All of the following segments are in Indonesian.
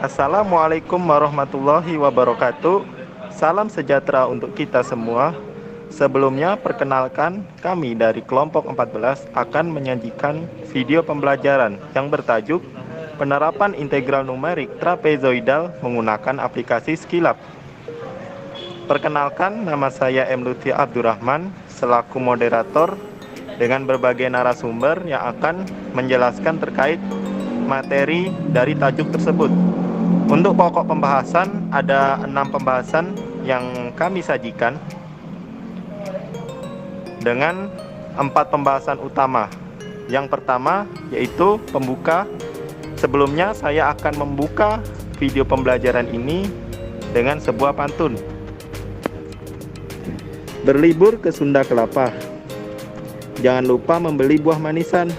Assalamualaikum warahmatullahi wabarakatuh. Salam sejahtera untuk kita semua. Sebelumnya, perkenalkan, kami dari kelompok 14 akan menyajikan video pembelajaran yang bertajuk Penerapan Integral Numerik Trapezoidal menggunakan aplikasi Skilab. Perkenalkan, nama saya M. Lutfi Abdurrahman selaku moderator dengan berbagai narasumber yang akan menjelaskan terkait materi dari tajuk tersebut. Untuk pokok pembahasan ada 6 pembahasan yang kami sajikan dengan 4 pembahasan utama. Yang pertama yaitu pembuka. Sebelumnya saya akan membuka video pembelajaran ini dengan sebuah pantun. Berlibur ke Sunda Kelapa, jangan lupa membeli buah manisan.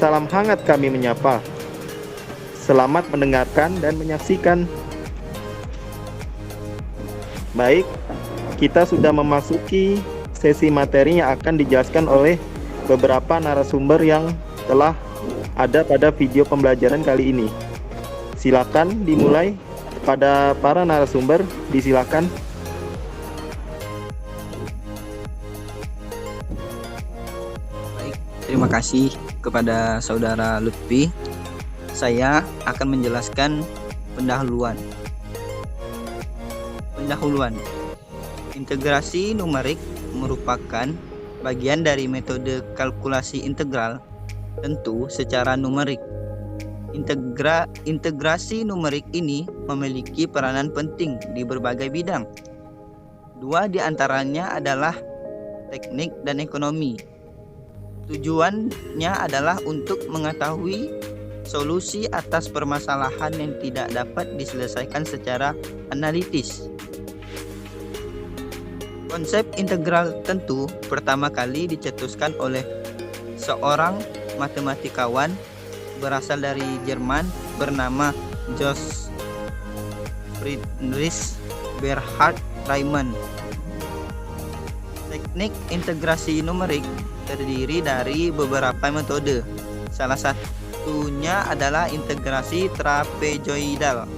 Salam hangat kami menyapa. Selamat mendengarkan dan menyaksikan. Baik, kita sudah memasuki sesi materi yang akan dijelaskan oleh beberapa narasumber yang telah ada pada video pembelajaran kali ini. Silakan dimulai pada para narasumber, disilakan. Baik, terima kasih kepada saudara Lutfi. Saya akan menjelaskan pendahuluan. Integrasi numerik merupakan bagian dari metode kalkulasi integral, tentu secara numerik. Integrasi numerik ini memiliki peranan penting di berbagai bidang. 2 di antaranya adalah teknik dan ekonomi. Tujuannya adalah untuk mengetahui solusi atas permasalahan yang tidak dapat diselesaikan secara analitis. Konsep integral tentu pertama kali dicetuskan oleh seorang matematikawan berasal dari Jerman bernama Johannes Friedrich Bernhard Riemann. Teknik integrasi numerik terdiri dari beberapa metode. Salah satunya adalah integrasi trapezoidal.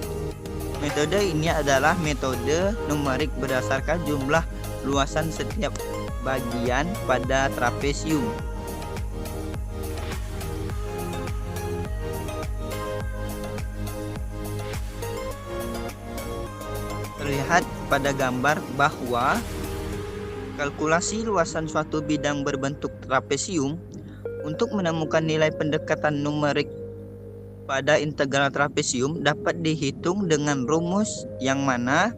Metode ini adalah metode numerik berdasarkan jumlah luasan setiap bagian pada trapesium. Terlihat pada gambar bahwa kalkulasi luasan suatu bidang berbentuk trapesium untuk menemukan nilai pendekatan numerik pada integral trapesium dapat dihitung dengan rumus yang mana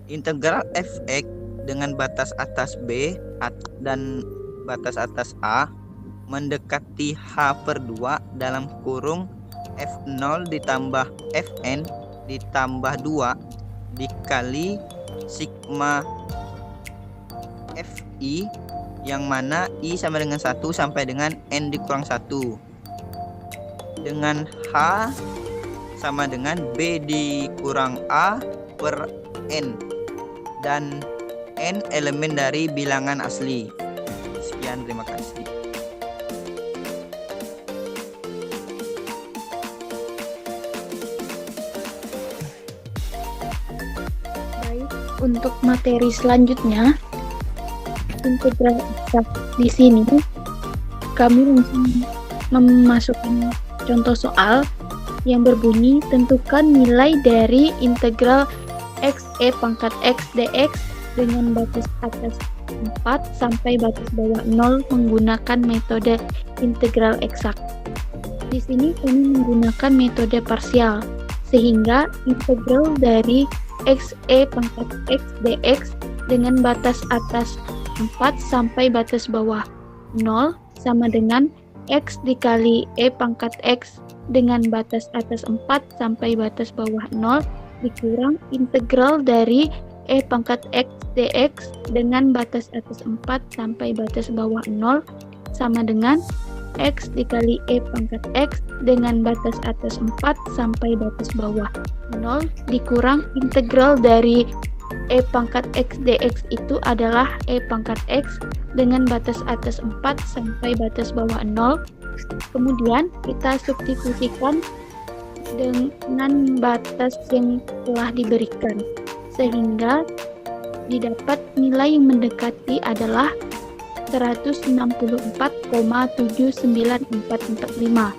integral fx dengan batas atas b dan batas atas a mendekati h/2 dalam kurung f0 ditambah fn ditambah 2 dikali sigma fi yang mana I sama dengan 1 sampai dengan N dikurang 1 dengan H sama dengan B dikurang A per N dan N elemen dari bilangan asli. Sekian, terima kasih. Baik, untuk materi selanjutnya integral eksak. Di sini kami langsung memasukkan contoh soal yang berbunyi tentukan nilai dari integral x e pangkat x dx dengan batas atas 4 sampai batas bawah 0 menggunakan metode integral eksak. Di sini kami menggunakan metode parsial sehingga integral dari x e pangkat x dx dengan batas atas 4 sampai batas bawah 0 sama dengan x dikali e pangkat x dengan batas atas 4 sampai batas bawah 0 dikurang integral dari e pangkat x dx dengan batas atas 4 sampai batas bawah 0 sama dengan x dikali e pangkat x dengan batas atas 4 sampai batas bawah 0 dikurang integral dari e pangkat x dx itu adalah e pangkat x dengan batas atas 4 sampai batas bawah 0. Kemudian kita substitusikan dengan batas yang telah diberikan, sehingga didapat nilai yang mendekati adalah 164,79445.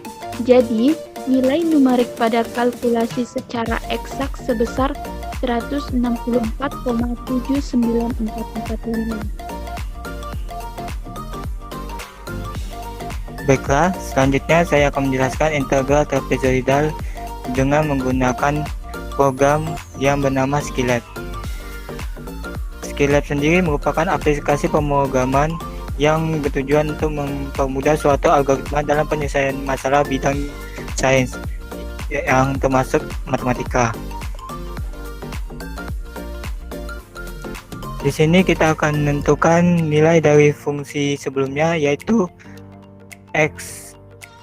Jadi, nilai numerik pada kalkulasi secara eksak sebesar 164,79445. Baiklah, selanjutnya saya akan menjelaskan integral trapezoidal dengan menggunakan program yang bernama Skilab. Skilab sendiri merupakan aplikasi pemrograman yang bertujuan untuk mempermudah suatu algoritma dalam penyelesaian masalah bidang sains yang termasuk matematika. Di sini kita akan menentukan nilai dari fungsi sebelumnya, yaitu x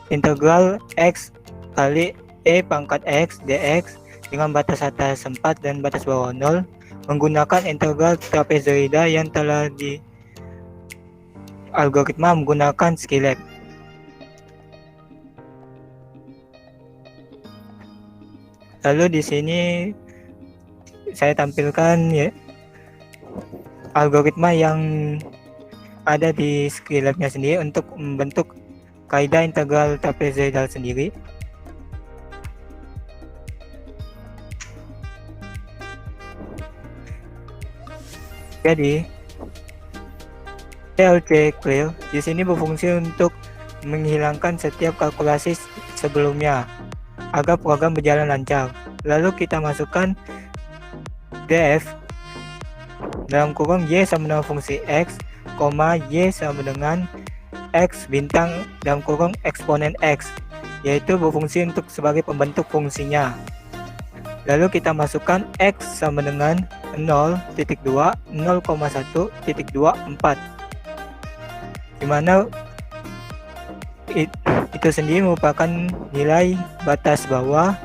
integral x kali e pangkat x dx dengan batas atas 4 dan batas bawah 0 menggunakan integral trapezoida yang telah di algoritma menggunakan Skilab. Lalu di sini saya tampilkan ya algoritma yang ada di Skilab-nya sendiri untuk membentuk kaidah integral trapezoidal sendiri. Jadi TLC clear di sini berfungsi untuk menghilangkan setiap kalkulasi sebelumnya agar program berjalan lancar. Lalu kita masukkan df dalam kurung y sama dengan fungsi x, y sama dengan x bintang dalam kurung eksponen x, yaitu berfungsi untuk sebagai pembentuk fungsinya. Lalu kita masukkan x sama dengan 0.2, 0,1.24, di mana itu sendiri merupakan nilai batas bawah,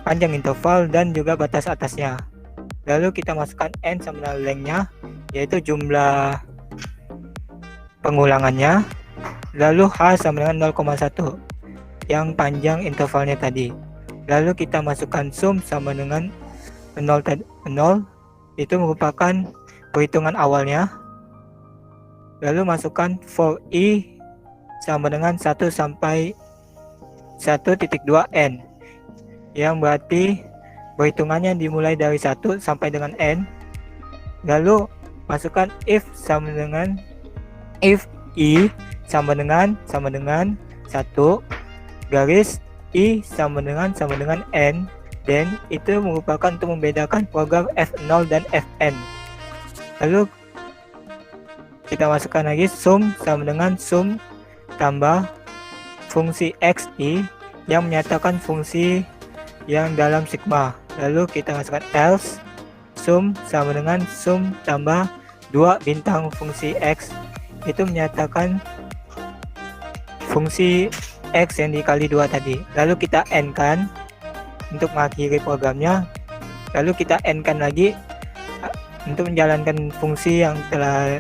panjang interval, dan juga batas atasnya. Lalu kita masukkan n sama dengan lengthnya, yaitu jumlah pengulangannya. Lalu h sama dengan 0,1 yang panjang intervalnya tadi. Lalu kita masukkan sum sama dengan 0, itu merupakan perhitungan awalnya. Lalu masukkan for i sama dengan 1 sampai 1.2n, yang berarti perhitungannya dimulai dari 1 sampai dengan n. Lalu masukkan if sama dengan if i sama dengan 1 garis i sama dengan n, dan itu merupakan untuk membedakan program f0 dan fn. Lalu kita masukkan lagi sum sama dengan sum tambah fungsi xi yang menyatakan fungsi yang dalam sigma. Lalu kita masukkan else sum sama dengan sum tambah 2 bintang fungsi x, itu menyatakan fungsi x yang dikali 2 tadi. Lalu kita n kan untuk mengakhiri programnya. Lalu kita n kan lagi untuk menjalankan fungsi yang telah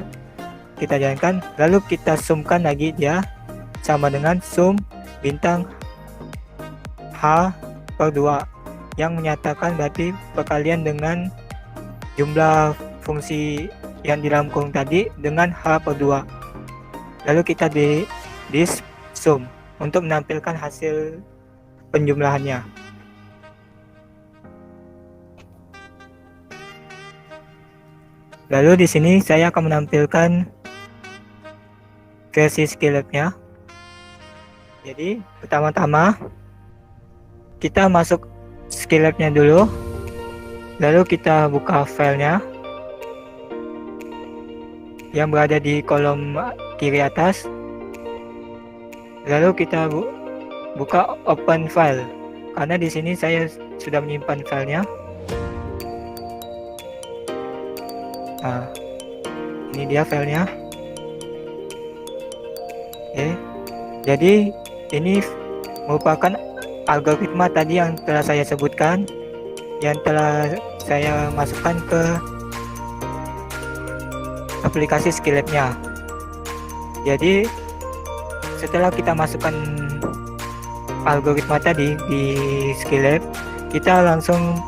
kita jalankan. Lalu kita sumkan lagi dia sama dengan sum bintang h per 2 yang menyatakan berarti perkalian dengan jumlah fungsi yang di dalam kurung tadi dengan h per 2. Lalu kita di sum untuk menampilkan hasil penjumlahannya. Lalu di sini saya akan menampilkan versi Skilab-nya. Jadi pertama-tama kita masuk Skilab-nya dulu. Lalu kita buka filenya yang berada di kolom kiri atas. Lalu kita buka open file, karena di sini saya sudah menyimpan filenya. Nah, ini dia filenya. Oke, jadi ini merupakan algoritma tadi yang telah saya sebutkan, yang telah saya masukkan ke aplikasi Skilab-nya. Jadi setelah kita masukkan algoritma tadi di Skillab, kita langsung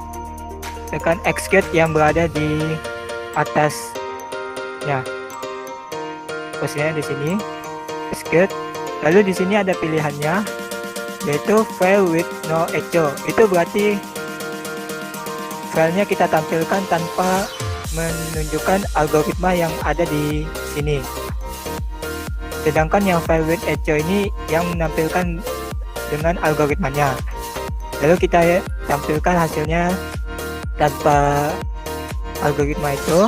tekan execute yang berada di atasnya. Posisinya di sini, execute. Lalu di sini ada pilihannya, yaitu file with no echo. Itu berarti filenya kita tampilkan tanpa menunjukkan algoritma yang ada di sini. Sedangkan yang file with echo ini yang menampilkan dengan algoritmanya. Lalu kita tampilkan hasilnya tanpa algoritma itu,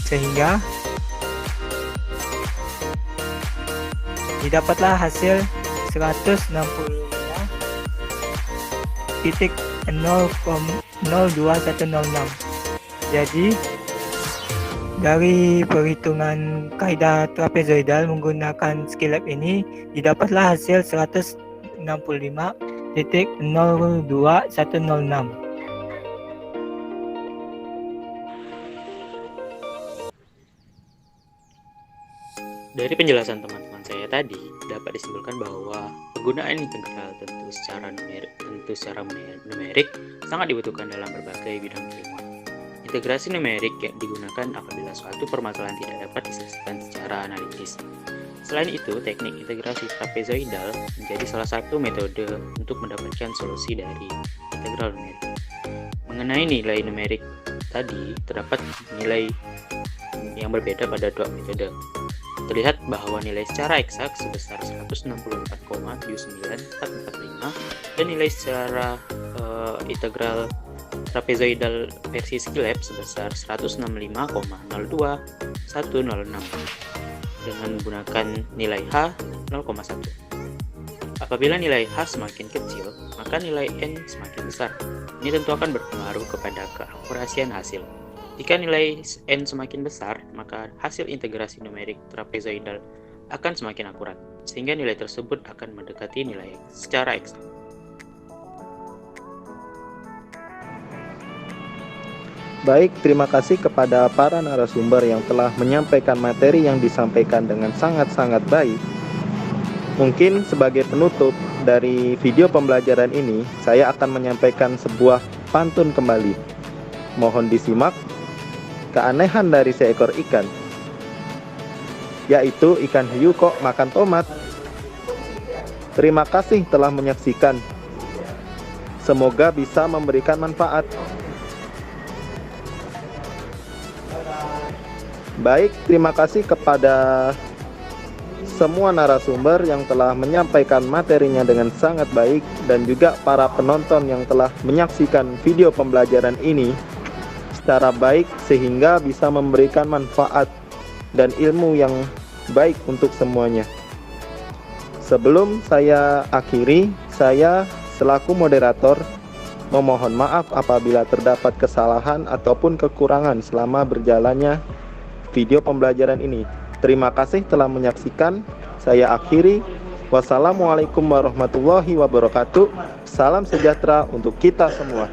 sehingga didapatlah hasil 165.0.02106. Jadi dari perhitungan kaidah trapezoidal menggunakan Skillab ini didapatlah hasil 165.02106. Dari penjelasan teman-teman saya tadi, dapat disimpulkan bahwa penggunaan integral tentu secara numerik sangat dibutuhkan dalam berbagai bidang keilmuan. Integrasi numerik yang digunakan apabila suatu permasalahan tidak dapat diselesaikan secara analitis. Selain itu, teknik integrasi trapezoidal menjadi salah satu metode untuk mendapatkan solusi dari integral numerik. Mengenai nilai numerik tadi, terdapat nilai yang berbeda pada dua metode. Terlihat bahwa nilai secara eksak sebesar 164,79445 dan nilai secara integral trapezoidal versi Skillab sebesar 165,02106 dengan menggunakan nilai H 0,1. Apabila nilai H semakin kecil, maka nilai N semakin besar. Ini tentu akan berpengaruh kepada keakurasian hasil. Jika nilai N semakin besar, maka hasil integrasi numerik trapezoidal akan semakin akurat, sehingga nilai tersebut akan mendekati nilai secara eksak. Baik, terima kasih kepada para narasumber yang telah menyampaikan materi yang disampaikan dengan sangat-sangat baik. Mungkin sebagai penutup dari video pembelajaran ini, saya akan menyampaikan sebuah pantun kembali. Mohon disimak keanehan dari seekor ikan, yaitu ikan hiu kok makan tomat. Terima kasih telah menyaksikan. Semoga bisa memberikan manfaat. Baik, terima kasih kepada semua narasumber yang telah menyampaikan materinya dengan sangat baik, dan juga para penonton yang telah menyaksikan video pembelajaran ini secara baik sehingga bisa memberikan manfaat dan ilmu yang baik untuk semuanya. Sebelum saya akhiri, saya selaku moderator memohon maaf apabila terdapat kesalahan ataupun kekurangan selama berjalannya video pembelajaran ini. Terima kasih telah menyaksikan. Saya akhiri. Wassalamualaikum warahmatullahi wabarakatuh. Salam sejahtera untuk kita semua.